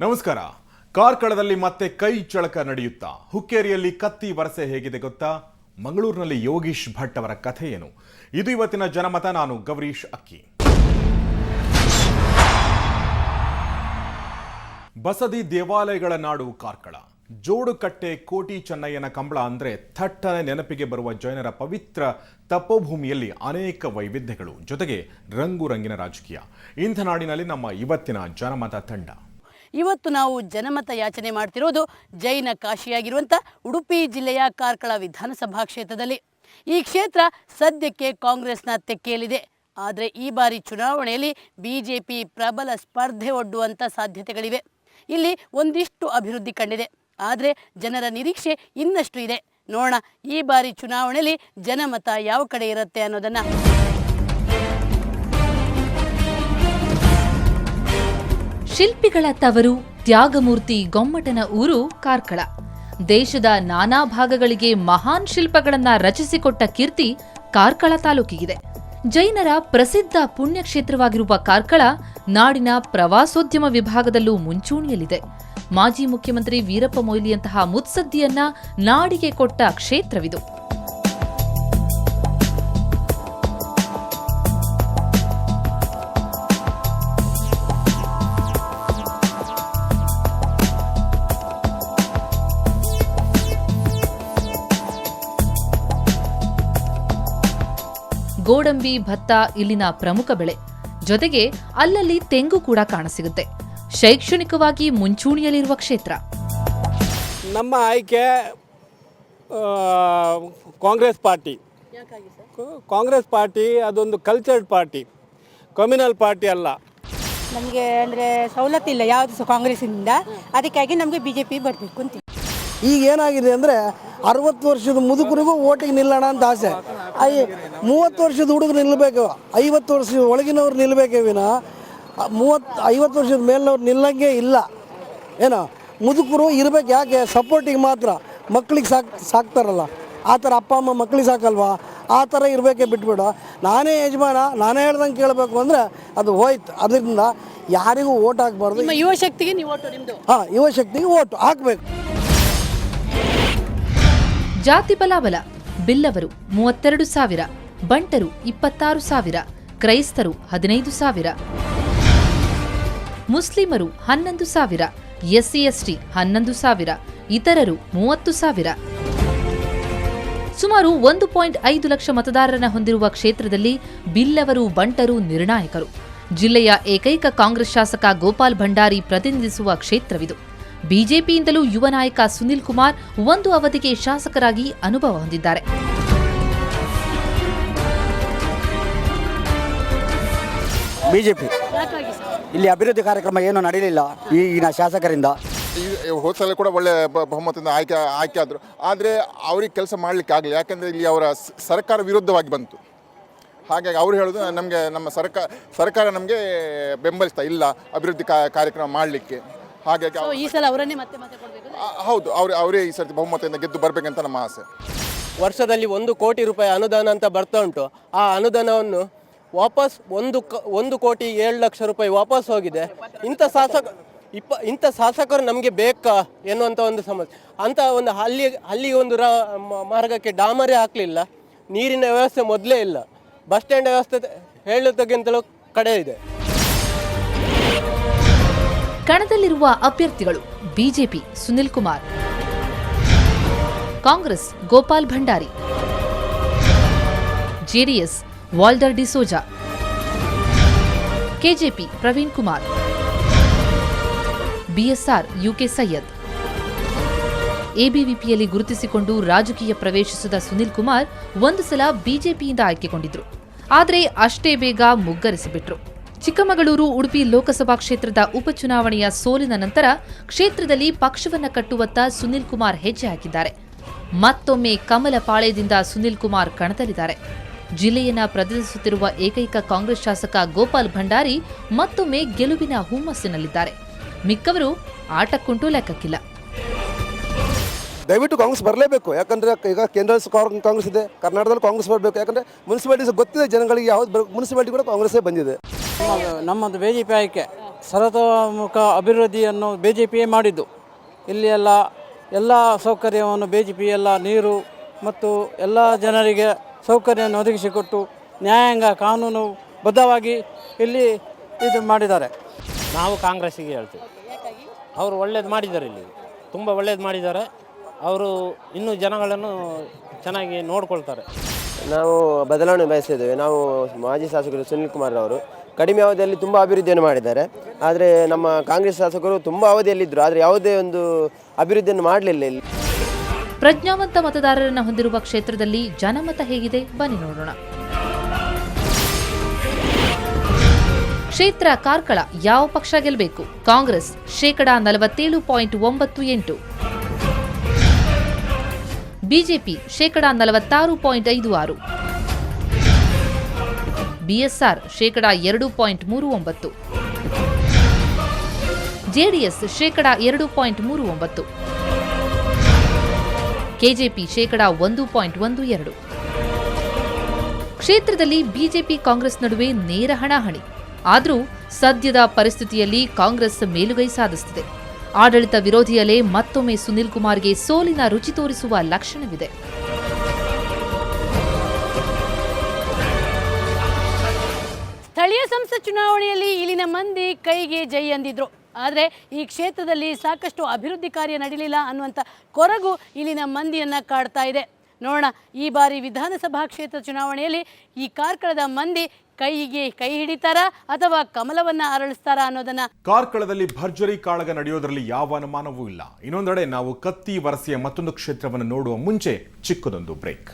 ನಮಸ್ಕಾರ. ಕಾರ್ಕಳದಲ್ಲಿ ಮತ್ತೆ ಕೈ ಚಳಕ ನಡೆಯುತ್ತಾ ಹುಕ್ಕೇರಿಯಲ್ಲಿ ಕತ್ತಿ ವರಸೆ ಹೇಗಿದೆ ಗೊತ್ತಾ? ಮಂಗಳೂರಿನಲ್ಲಿ ಯೋಗೀಶ್ ಭಟ್ ಅವರ ಕಥೆ ಏನು? ಇದು ಇವತ್ತಿನ ಜನಮತ. ನಾನು ಗೌರೀಶ್ ಅಕ್ಕಿ. ಬಸದಿ ದೇವಾಲಯಗಳ ನಾಡು ಕಾರ್ಕಳ. ಜೋಡುಕಟ್ಟೆ ಕೋಟಿ ಚೆನ್ನಯ್ಯನ ಕಂಬಳ ಅಂದ್ರೆ ಥಟ್ಟನೆ ನೆನಪಿಗೆ ಬರುವ ಜೈನರ ಪವಿತ್ರ ತಪೋಭೂಮಿಯಲ್ಲಿ ಅನೇಕ ವೈವಿಧ್ಯಗಳು, ಜೊತೆಗೆ ರಂಗು ರಂಗಿನ ರಾಜಕೀಯ. ಇಂಥ ನಾಡಿನಲ್ಲಿ ನಮ್ಮ ಇವತ್ತಿನ ಜನಮತ ತಂಡ. ಇವತ್ತು ನಾವು ಜನಮತ ಯಾಚನೆ ಮಾಡ್ತಿರೋದು ಜೈನ ಕಾಶಿಯಾಗಿರುವಂಥ ಉಡುಪಿ ಜಿಲ್ಲೆಯ ಕಾರ್ಕಳ ವಿಧಾನಸಭಾ ಕ್ಷೇತ್ರದಲ್ಲಿ. ಈ ಕ್ಷೇತ್ರ ಸದ್ಯಕ್ಕೆ ಕಾಂಗ್ರೆಸ್ನ ತೆಕ್ಕೆಯಲ್ಲಿದೆ. ಆದರೆ ಈ ಬಾರಿ ಚುನಾವಣೆಯಲ್ಲಿ ಬಿಜೆಪಿ ಪ್ರಬಲ ಸ್ಪರ್ಧೆ ಒಡ್ಡುವಂಥ ಸಾಧ್ಯತೆಗಳಿವೆ. ಇಲ್ಲಿ ಒಂದಿಷ್ಟು ಅಭಿವೃದ್ಧಿ ಕಂಡಿದೆ, ಆದರೆ ಜನರ ನಿರೀಕ್ಷೆ ಇನ್ನಷ್ಟು ಇದೆ. ನೋಡೋಣ ಈ ಬಾರಿ ಚುನಾವಣೆಯಲ್ಲಿ ಜನಮತ ಯಾವ ಕಡೆ ಇರುತ್ತೆ ಅನ್ನೋದನ್ನು. ಶಿಲ್ಪಿಗಳ ತವರು, ತ್ಯಾಗಮೂರ್ತಿ ಗೊಮ್ಮಟನ ಊರು ಕಾರ್ಕಳ. ದೇಶದ ನಾನಾ ಭಾಗಗಳಿಗೆ ಮಹಾನ್ ಶಿಲ್ಪಗಳನ್ನ ರಚಿಸಿಕೊಟ್ಟ ಕೀರ್ತಿ ಕಾರ್ಕಳ ತಾಲೂಕಿಗಿದೆ. ಜೈನರ ಪ್ರಸಿದ್ಧ ಪುಣ್ಯಕ್ಷೇತ್ರವಾಗಿರುವ ಕಾರ್ಕಳ ನಾಡಿನ ಪ್ರವಾಸೋದ್ಯಮ ವಿಭಾಗದಲ್ಲೂ ಮುಂಚೂಣಿಯಲ್ಲಿದೆ. ಮಾಜಿ ಮುಖ್ಯಮಂತ್ರಿ ವೀರಪ್ಪ ಮೊಯ್ಲಿಯಂತಹ ಮುತ್ಸದ್ದಿಯನ್ನ ನಾಡಿಗೆ ಕೊಟ್ಟ ಕ್ಷೇತ್ರವಿದು. ಗೋಡಂಬಿ, ಭತ್ತ ಇಲ್ಲಿನ ಪ್ರಮುಖ ಬೆಳೆ. ಜೊತೆಗೆ ಅಲ್ಲಲ್ಲಿ ತೆಂಗು ಕೂಡ ಕಾಣಸಿಗುತ್ತೆ. ಶೈಕ್ಷಣಿಕವಾಗಿ ಮುಂಚೂಣಿಯಲ್ಲಿರುವ ಕ್ಷೇತ್ರ. ನಮ್ಮ ಆಯ್ಕೆ ಕಾಂಗ್ರೆಸ್ ಪಾರ್ಟಿ ಅದೊಂದು ಕಲ್ಚರ್ಡ್ ಪಾರ್ಟಿ, ಕಮ್ಯುನಲ್ ಪಾರ್ಟಿ ಅಲ್ಲ. ನಮಗೆ ಅಂದರೆ ಸವಲತ್ತಿಲ್ಲ ಯಾವುದು ಸಹ ಕಾಂಗ್ರೆಸ್ಸಿಂದ, ಅದಕ್ಕಾಗಿ ನಮಗೆ BJP ಬರಬೇಕು ಅಂತ. ಈಗ ಏನಾಗಿದೆ ಅಂದರೆ 60 ವರ್ಷದ ಮುದುಕರಿಗೂ ಓಟಿಗೆ ನಿಲ್ಲೋಣ ಅಂತ ಆಸೆ. 30 ವರ್ಷದ ಹುಡುಗರು ನಿಲ್ಲಬೇಕು, 50 ವರ್ಷದ ಒಳಗಿನವ್ರು ನಿಲ್ಲಬೇಕೇ ವಿನ 50 ವರ್ಷದ ಮೇಲಿನವ್ರು ನಿಲ್ಲಂಗೆ ಇಲ್ಲ. ಏನೋ ಮುದುಕರು ಇರಬೇಕು. ಯಾಕೆ? ಸಪೋರ್ಟಿಗೆ ಮಾತ್ರ. ಮಕ್ಕಳಿಗೆ ಸಾಕ್ತಾರಲ್ಲ ಆ ಥರ ಅಪ್ಪ ಅಮ್ಮ ಮಕ್ಕಳಿಗೆ ಸಾಕಲ್ವಾ, ಆ ಥರ ಇರಬೇಕೇ ಬಿಟ್ಬಿಡು. ನಾನೇ ಯಜಮಾನ, ನಾನೇ ಹೇಳ್ದಂಗೆ ಕೇಳಬೇಕು ಅಂದರೆ ಅದು ಹೋಯ್ತು. ಅದರಿಂದ ಯಾರಿಗೂ ಓಟ್ ಹಾಕಬಾರ್ದು. ಯುವಶಕ್ತಿಗೆ ನೀವು ಓಟು ನಿಮ್ಮದು? ಹಾಂ, ಯುವಶಕ್ತಿಗೆ ಓಟು ಹಾಕಬೇಕು. ಜಾತಿ ಬಲಾಬಲ. ಬಿಲ್ಲವರು 32,000, ಬಂಟರು 26,000, ಕ್ರೈಸ್ತರು 15,000, ಮುಸ್ಲಿಮರು 11,000, SC/ST 11,000, ಇತರರು 30,000. ಸುಮಾರು 1.5 ಲಕ್ಷ ಮತದಾರರನ್ನ ಹೊಂದಿರುವ ಕ್ಷೇತ್ರದಲ್ಲಿ ಬಿಲ್ಲವರು, ಬಂಟರು ನಿರ್ಣಾಯಕರು. ಜಿಲ್ಲೆಯ ಏಕೈಕ ಕಾಂಗ್ರೆಸ್ ಶಾಸಕ ಗೋಪಾಲ್ ಭಂಡಾರಿ ಪ್ರತಿನಿಧಿಸುವ ಕ್ಷೇತ್ರವಿದು. ಬಿಜೆಪಿಯಿಂದಲೂ ಯುವ ನಾಯಕ ಸುನಿಲ್ ಕುಮಾರ್ ಒಂದು ಅವಧಿಗೆ ಶಾಸಕರಾಗಿ ಅನುಭವ ಹೊಂದಿದ್ದಾರೆ. ಬಿಜೆಪಿ ಇಲ್ಲಿ ಅಭಿವೃದ್ಧಿ ಕಾರ್ಯಕ್ರಮ ಏನೂ ನಡೆಯಲಿಲ್ಲ ಈಗಿನ ಶಾಸಕರಿಂದ. ಹೋದ ಸಲ ಕೂಡ ಒಳ್ಳೆ ಬಹುಮತದಿಂದ ಆಯ್ಕೆ ಆದರು, ಆದರೆ ಅವ್ರಿಗೆ ಕೆಲಸ ಮಾಡಲಿಕ್ಕೆ ಆಗಲಿಲ್ಲ. ಯಾಕೆಂದರೆ ಇಲ್ಲಿ ಅವರ ಸರ್ಕಾರ ವಿರುದ್ಧವಾಗಿ ಬಂತು. ಹಾಗಾಗಿ ಅವರು ಹೇಳೋದು ನಮಗೆ ನಮ್ಮ ಸರ್ಕಾರ ನಮಗೆ ಬೆಂಬಲಿಸ್ತಾ ಇಲ್ಲ ಅಭಿವೃದ್ಧಿ ಕಾರ್ಯಕ್ರಮ ಮಾಡಲಿಕ್ಕೆ. ಹಾಗಾಗಿ ಈ ಸಲ ಅವರನ್ನೇ ಮತ್ತೆ ಕೊಡಬೇಕು. ಹೌದು, ಅವರೇ ಈ ಸರ್ತಿ ಬಹುಮತದಿಂದ ಗೆದ್ದು ಬರಬೇಕಂತ ನಮ್ಮ ಆಸೆ. ವರ್ಷದಲ್ಲಿ 1 ಕೋಟಿ ರೂಪಾಯಿ ಅನುದಾನ ಅಂತ ಬರ್ತಾ ಉಂಟು. ಆ ಅನುದಾನವನ್ನು ವಾಪಸ್ 1,07,00,000 ರೂಪಾಯಿ ವಾಪಸ್ ಹೋಗಿದೆ. ಇಂಥ ಶಾಸಕರು ನಮಗೆ ಬೇಕಾ ಎನ್ನುವಂಥ ಒಂದು ಸಮಸ್ಯೆ. ಅಂಥ ಒಂದು ಹಳ್ಳಿಗೆ ಒಂದು ಮಾರ್ಗಕ್ಕೆ ಡಾಮರೇ ಹಾಕಲಿಲ್ಲ. ನೀರಿನ ವ್ಯವಸ್ಥೆ ಮೊದಲೇ ಇಲ್ಲ. ಬಸ್ ಸ್ಟ್ಯಾಂಡ್ ವ್ಯವಸ್ಥೆ ಹೇಳುತ್ತಗಿಂತಲೂ ಕಡೆ ಇದೆ. ಕಣದಲ್ಲಿರುವ ಅಭ್ಯರ್ಥಿಗಳು: BJP Sunil Kumar, Congress Gopal Bhandari, JDS Walter D'Souza, KJP Praveen Kumar, BSR UK Syed. ಎಬಿವಿಪಿಯಲ್ಲಿ ಗುರುತಿಸಿಕೊಂಡು ರಾಜಕೀಯ ಪ್ರವೇಶಿಸಿದ ಸುನಿಲ್ ಕುಮಾರ್ ಒಂದು ಸಲ ಬಿಜೆಪಿಯಿಂದ ಆಯ್ಕೆಗೊಂಡಿದ್ರು. ಆದರೆ ಅಷ್ಟೇ ಬೇಗ ಮುಗ್ಗರಿಸಿಬಿಟ್ರು. ಚಿಕ್ಕಮಗಳೂರು ಉಡುಪಿ ಲೋಕಸಭಾ ಕ್ಷೇತ್ರದ ಉಪಚುನಾವಣೆಯ ಸೋಲಿನ ನಂತರ ಕ್ಷೇತ್ರದಲ್ಲಿ ಪಕ್ಷವನ್ನ ಕಟ್ಟುವತ್ತ ಸುನಿಲ್ ಕುಮಾರ್ ಹೆಜ್ಜೆ ಹಾಕಿದ್ದಾರೆ. ಮತ್ತೊಮ್ಮೆ ಕಮಲ ಪಾಳ್ಯದಿಂದ ಸುನಿಲ್ ಕುಮಾರ್ ಕಣದಲ್ಲಿದ್ದಾರೆ. ಜಿಲ್ಲೆಯನ್ನ ಪ್ರತಿನಿಧಿಸುತ್ತಿರುವ ಏಕೈಕ ಕಾಂಗ್ರೆಸ್ ಶಾಸಕ ಗೋಪಾಲ್ ಭಂಡಾರಿ ಮತ್ತೊಮ್ಮೆ ಗೆಲುವಿನ ಹುಮ್ಮಸ್ಸಿನಲ್ಲಿದ್ದಾರೆ. ಮಿಕ್ಕವರು ಆಟಕ್ಕುಂಟು ಲೆಕ್ಕಕ್ಕಿಲ್ಲ. ದಯವಿಟ್ಟು ಕಾಂಗ್ರೆಸ್ ಬರಲೇಬೇಕು. ಯಾಕಂದರೆ ಈಗ ಕೇಂದ್ರದಲ್ಲಿ ಕಾಂಗ್ರೆಸ್ ಇದೆ, ಕರ್ನಾಟಕದಲ್ಲಿ ಕಾಂಗ್ರೆಸ್ ಬರಬೇಕು. ಯಾಕಂದರೆ ಮುನ್ಸಿಪಾಲಿಟೀಸ್ ಗೊತ್ತಿದೆ ಜನಗಳಿಗೆ, ಯಾವ್ದು ಮುನ್ಸಿಪಾಲಿಟಿ ಕೂಡ ಕಾಂಗ್ರೆಸ್ಸೇ ಬಂದಿದೆ. ನಮ್ಮದು BJP ಆಯ್ಕೆ ಸರ್ವತೋಮುಖ ಅಭಿವೃದ್ಧಿಯನ್ನು BJP ಮಾಡಿದ್ದು. ಇಲ್ಲಿ ಎಲ್ಲ ಸೌಕರ್ಯವನ್ನು BJP ಎಲ್ಲ ನೀರು ಮತ್ತು ಎಲ್ಲ ಜನರಿಗೆ ಸೌಕರ್ಯವನ್ನು ಒದಗಿಸಿಕೊಟ್ಟು ನ್ಯಾಯಾಂಗ ಕಾನೂನು ಬದ್ಧವಾಗಿ ಇಲ್ಲಿ ಇದು ಮಾಡಿದ್ದಾರೆ. ನಾವು ಕಾಂಗ್ರೆಸ್ಸಿಗೆ ಹೇಳ್ತೀವಿ. ಅವರು ಒಳ್ಳೇದು ಮಾಡಿದ್ದಾರೆ, ಇಲ್ಲಿ ತುಂಬ ಒಳ್ಳೇದು ಮಾಡಿದ್ದಾರೆ. ಅವರು ಇನ್ನೂ ಜನಗಳನ್ನು ಚೆನ್ನಾಗಿ ನೋಡ್ಕೊಳ್ತಾರೆ. ನಾವು ಬದಲಾವಣೆ ಬಯಸಿದ್ದೇವೆ. ನಾವು ಮಾಜಿ ಶಾಸಕರು ಸುನಿಲ್ ಕುಮಾರ್ ಅವರು ಕಡಿಮೆ ಅವಧಿಯಲ್ಲಿ ತುಂಬ ಅಭಿವೃದ್ಧಿಯನ್ನು ಮಾಡಿದ್ದಾರೆ. ಆದರೆ ನಮ್ಮ ಕಾಂಗ್ರೆಸ್ ಶಾಸಕರು ತುಂಬ ಅವಧಿಯಲ್ಲಿದ್ದರು, ಆದರೆ ಯಾವುದೇ ಒಂದು ಅಭಿವೃದ್ಧಿಯನ್ನು ಮಾಡಲಿಲ್ಲ ಇಲ್ಲಿ. ಪ್ರಜ್ಞಾವಂತ ಮತದಾರರನ್ನು ಹೊಂದಿರುವ ಕ್ಷೇತ್ರದಲ್ಲಿ ಜನಮತ ಹೇಗಿದೆ ಬನ್ನಿ ನೋಡೋಣ. ಕ್ಷೇತ್ರ ಕಾರ್ಕಳ. ಯಾವ ಪಕ್ಷ ಗೆಲ್ಲಬೇಕು? Congress (47.98), BJP (46.56), BSR (2.39), JDS (2.39), KJP (1.12). ಕ್ಷೇತ್ರದಲ್ಲಿ ಬಿಜೆಪಿ ಕಾಂಗ್ರೆಸ್ ನಡುವೆ ನೇರ ಹಣಾಹಣಿ. ಆದರೂ ಸದ್ಯದ ಪರಿಸ್ಥಿತಿಯಲ್ಲಿ ಕಾಂಗ್ರೆಸ್ ಮೇಲುಗೈ ಸಾಧಿಸುತ್ತಿದೆ. ಆಡಳಿತ ವಿರೋಧಿ ಅಲೆ ಮತ್ತೊಮ್ಮೆ ಸುನಿಲ್ ಕುಮಾರ್ಗೆ ಸೋಲಿನ ರುಚಿ ತೋರಿಸುವ ಲಕ್ಷಣವಿದೆ. ಸ್ಥಳೀಯ ಸಂಸತ್ ಚುನಾವಣೆಯಲ್ಲಿ ಇಲ್ಲಿನ ಮಂದಿ ಕೈಗೆ ಜೈ ಅಂದಿದ್ರು. ಆದರೆ ಈ ಕ್ಷೇತ್ರದಲ್ಲಿ ಸಾಕಷ್ಟು ಅಭಿವೃದ್ಧಿ ಕಾರ್ಯ ನಡೀಲಿಲ್ಲ ಅನ್ನುವಂಥ ಕೊರಗು ಇಲ್ಲಿನ ಮಂದಿಯನ್ನ ಕಾಡ್ತಾ ಇದೆ. ನೋಡೋಣ, ಈ ಬಾರಿ ವಿಧಾನಸಭಾ ಕ್ಷೇತ್ರ ಚುನಾವಣೆಯಲ್ಲಿ ಈ ಕಾರ್ಕಳದ ಮಂದಿ ಕೈಗೆ ಕೈ ಹಿಡಿತಾರಾ ಅಥವಾ ಕಮಲವನ್ನ ಅರಳಿಸ್ತಾರಾ ಅನ್ನೋದನ್ನ. ಕಾರ್ಕಳದಲ್ಲಿ ಭರ್ಜರಿ ಕಾಳಗ ನಡೆಯೋದ್ರಲ್ಲಿ ಯಾವ ಅನುಮಾನವೂ ಇಲ್ಲ. ಇನ್ನೊಂದೆಡೆ ನಾವು ಕತ್ತಿ ವರಸೆಯ ಮತ್ತೊಂದು ಕ್ಷೇತ್ರವನ್ನು ನೋಡುವ ಮುಂಚೆ ಚಿಕ್ಕದೊಂದು ಬ್ರೇಕ್.